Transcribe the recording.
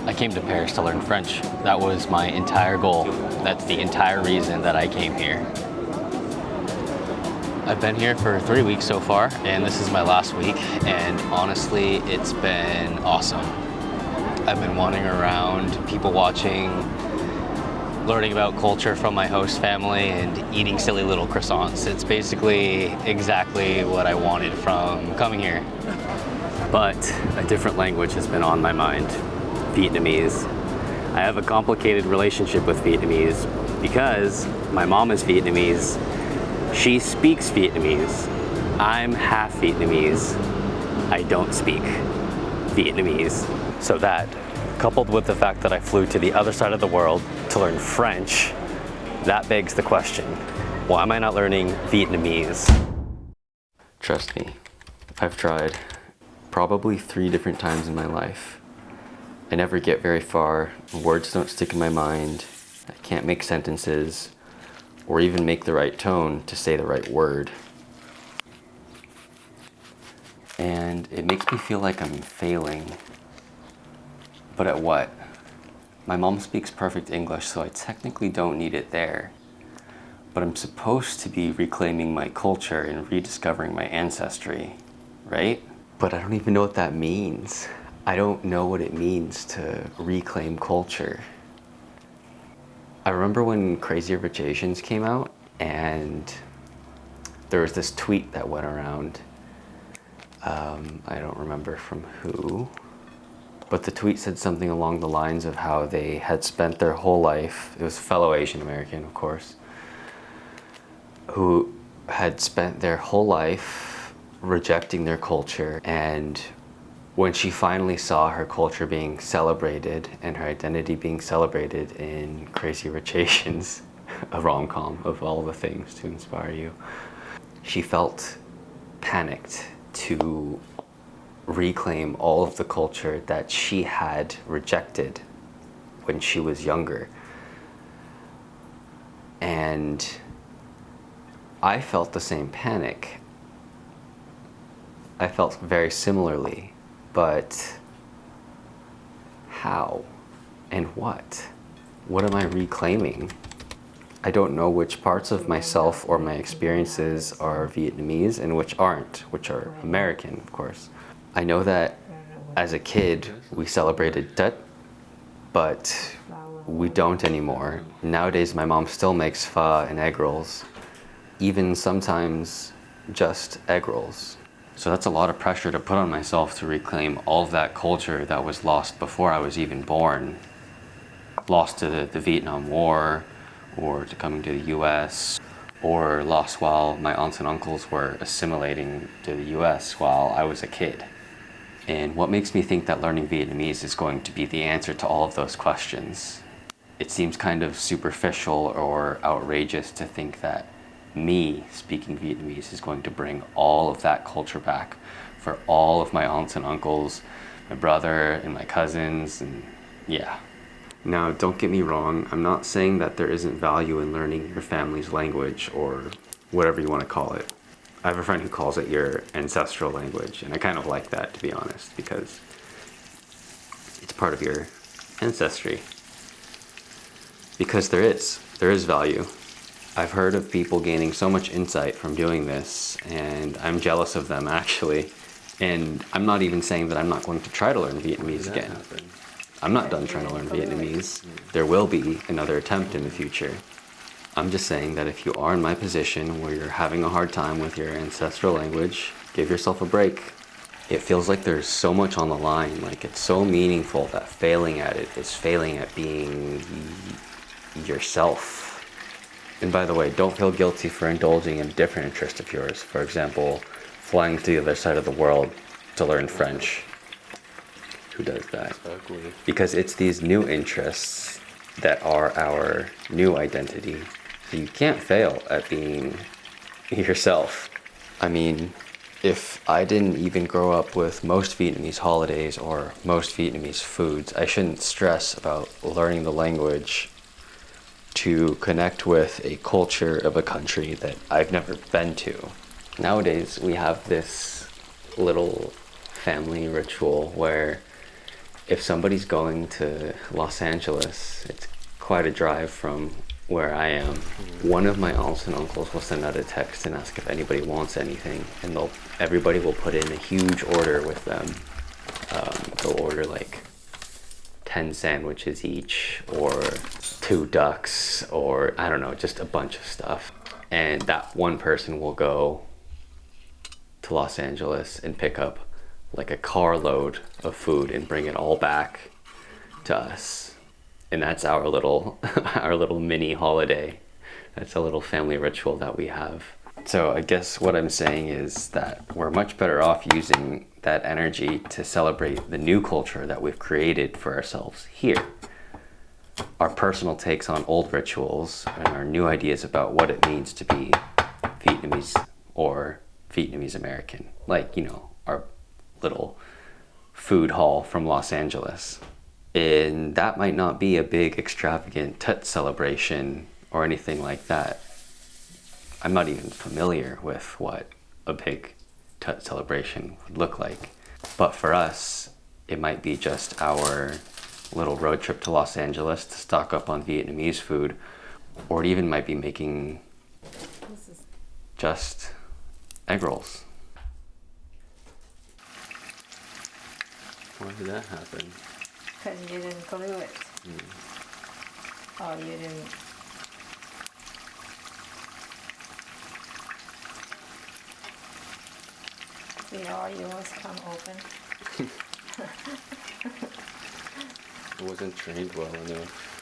I came to Paris to learn French. That was my entire goal. That's the entire reason that I came here. I've been here for 3 weeks so far, and this is my last week, and honestly, it's been awesome. I've been wandering around, people watching, learning about culture from my host family, and eating silly little croissants. It's basically exactly what I wanted from coming here. But a different language has been on my mind, Vietnamese. I have a complicated relationship with Vietnamese because my mom is Vietnamese. She speaks Vietnamese. I'm half Vietnamese. I don't speak Vietnamese. So that, coupled with the fact that I flew to the other side of the world to learn French, that begs the question, why am I not learning Vietnamese? Trust me, I've tried probably 3 different times in my life. I never get very far, words don't stick in my mind, I can't make sentences, or even make the right tone to say the right word. And it makes me feel like I'm failing. But at what? My mom speaks perfect English, so I technically don't need it there. But I'm supposed to be reclaiming my culture and rediscovering my ancestry, right? But I don't even know what that means. I don't know what it means to reclaim culture. I remember when Crazy Rich Asians came out, and there was this tweet that went around. I don't remember from who, but the tweet said something along the lines of how they had spent their whole life, it was a fellow Asian American, of course, who had spent their whole life rejecting their culture, and when she finally saw her culture being celebrated and her identity being celebrated in Crazy Rich Asians, a rom-com of all the things to inspire you, she felt panicked to reclaim all of the culture that she had rejected when she was younger. And I felt the same panic. I felt very similarly, but how and what? What am I reclaiming? I don't know which parts of myself or my experiences are Vietnamese and which aren't, which are American, of course. I know that as a kid, we celebrated Tet, but we don't anymore. Nowadays, my mom still makes pho and egg rolls, even sometimes just egg rolls. So that's a lot of pressure to put on myself to reclaim all of that culture that was lost before I was even born. Lost to the Vietnam War, or to coming to the US, or lost while my aunts and uncles were assimilating to the US while I was a kid. And what makes me think that learning Vietnamese is going to be the answer to all of those questions? It seems kind of superficial or outrageous to think that me speaking Vietnamese is going to bring all of that culture back for all of my aunts and uncles, my brother and my cousins, and yeah. Now, don't get me wrong, I'm not saying that there isn't value in learning your family's language or whatever you want to call it. I have a friend who calls it your ancestral language, and I kind of like that, to be honest, because it's part of your ancestry. Because there is value. I've heard of people gaining so much insight from doing this, and I'm jealous of them, actually. And I'm not even saying that I'm not going to try to learn Vietnamese again. I'm not done trying to learn Vietnamese. There will be another attempt in the future. I'm just saying that if you are in my position where you're having a hard time with your ancestral language, give yourself a break. It feels like there's so much on the line, like it's so meaningful that failing at it is failing at being yourself. And by the way, don't feel guilty for indulging in a different interest of yours. For example, flying to the other side of the world to learn French. Who does that? Because it's these new interests that are our new identity. So you can't fail at being yourself. I mean, if I didn't even grow up with most Vietnamese holidays or most Vietnamese foods, I shouldn't stress about learning the language to connect with a culture of a country that I've never been to. Nowadays, we have this little family ritual where if somebody's going to Los Angeles, it's quite a drive from where I am. One of my aunts and uncles will send out a text and ask if anybody wants anything, and everybody will put in a huge order with them. They'll order like 10 sandwiches each, or 2 ducks, or I don't know, just a bunch of stuff. And that one person will go to Los Angeles and pick up like a carload of food and bring it all back to us. And that's our little our little mini holiday. That's a little family ritual that we have. So I guess what I'm saying is that we're much better off using that energy to celebrate the new culture that we've created for ourselves here. Our personal takes on old rituals and our new ideas about what it means to be Vietnamese or Vietnamese American. Like, you know, our little food haul from Los Angeles. And that might not be a big extravagant Tet celebration or anything like that. I'm not even familiar with what a big Tet celebration would look like. But for us, it might be just our little road trip to Los Angeles to stock up on Vietnamese food, or it even might be making just egg rolls. Why did that happen? Because you didn't glue it. Oh, you didn't. See how yours come open? I wasn't trained well enough.